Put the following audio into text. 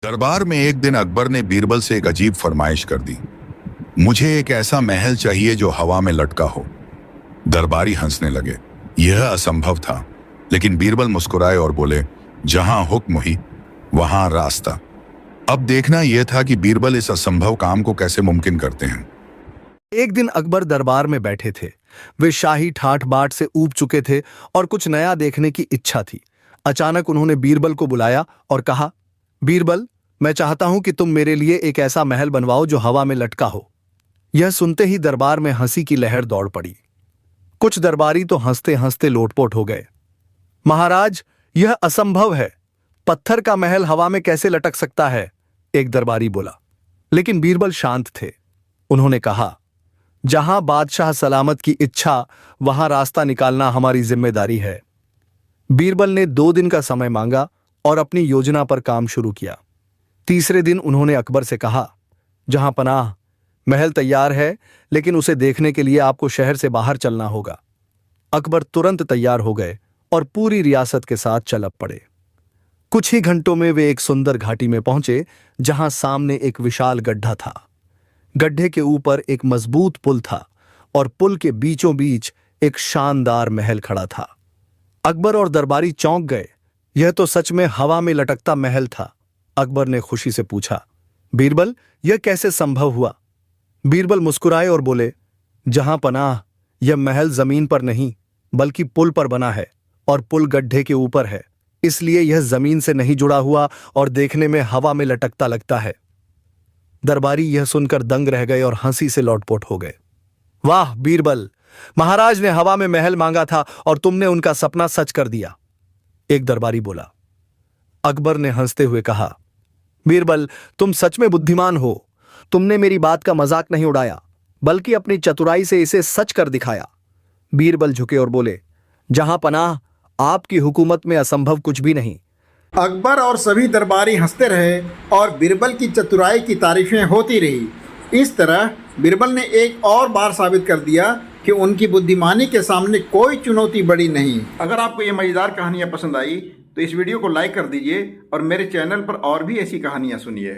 दरबार में एक दिन अकबर ने बीरबल से एक अजीब फरमाइश कर दी। मुझे एक ऐसा महल चाहिए जो हवा में लटका हो। दरबारी हंसने लगे। यह असंभव था, लेकिन बीरबल मुस्कुराए और बोले, जहां हुक्म ही वहां रास्ता। अब देखना यह था कि बीरबल इस असंभव काम को कैसे मुमकिन करते हैं। एक दिन अकबर दरबार में बैठे थे। वे शाही ठाठ बाट से ऊब चुके थे और कुछ नया देखने की इच्छा थी। अचानक उन्होंने बीरबल को बुलाया और कहा, बीरबल, मैं चाहता हूं कि तुम मेरे लिए एक ऐसा महल बनवाओ जो हवा में लटका हो। यह सुनते ही दरबार में हंसी की लहर दौड़ पड़ी। कुछ दरबारी तो हंसते हंसते लोटपोट हो गए। महाराज, यह असंभव है। पत्थर का महल हवा में कैसे लटक सकता है? एक दरबारी बोला। लेकिन बीरबल शांत थे। उन्होंने कहा, जहां बादशाह सलामत की इच्छा, वहां रास्ता निकालना हमारी जिम्मेदारी है। बीरबल ने 2 दिन का समय मांगा और अपनी योजना पर काम शुरू किया। तीसरे दिन उन्होंने अकबर से कहा, जहां पनाह, महल तैयार है, लेकिन उसे देखने के लिए आपको शहर से बाहर चलना होगा। अकबर तुरंत तैयार हो गए और पूरी रियासत के साथ चल पड़े। कुछ ही घंटों में वे एक सुंदर घाटी में पहुंचे, जहां सामने एक विशाल गड्ढा था। गड्ढे के ऊपर एक मजबूत पुल था और पुल के बीचों बीच एक शानदार महल खड़ा था। अकबर और दरबारी चौंक गए। यह तो सच में हवा में लटकता महल था। अकबर ने खुशी से पूछा, बीरबल, यह कैसे संभव हुआ? बीरबल मुस्कुराए और बोले, जहां पनाह, यह महल जमीन पर नहीं बल्कि पुल पर बना है और पुल गड्ढे के ऊपर है, इसलिए यह जमीन से नहीं जुड़ा हुआ और देखने में हवा में लटकता लगता है। दरबारी यह सुनकर दंग रह गए और हंसी से लौटपोट हो गए। वाह बीरबल, महाराज ने हवा में महल मांगा था और तुमने उनका सपना सच कर दिया। एक दरबारी बोला। अकबर ने हंसते हुए कहा, बीरबल, तुम सच में बुद्धिमान हो। तुमने मेरी बात का मजाक नहीं उड़ाया, बल्कि अपनी चतुराई से इसे सच कर दिखाया। बीरबल झुके और बोले, जहां पनाह, आपकी हुकूमत में असंभव कुछ भी नहीं। अकबर और सभी दरबारी हंसते रहे और बीरबल की चतुराई की तारीफें होती रही। इस तरह बीरबल ने एक और बार साबित कर दिया कि उनकी बुद्धिमानी के सामने कोई चुनौती बड़ी नहीं। अगर आपको ये मज़ेदार कहानियाँ पसंद आई तो इस वीडियो को लाइक कर दीजिए और मेरे चैनल पर और भी ऐसी कहानियाँ सुनिए।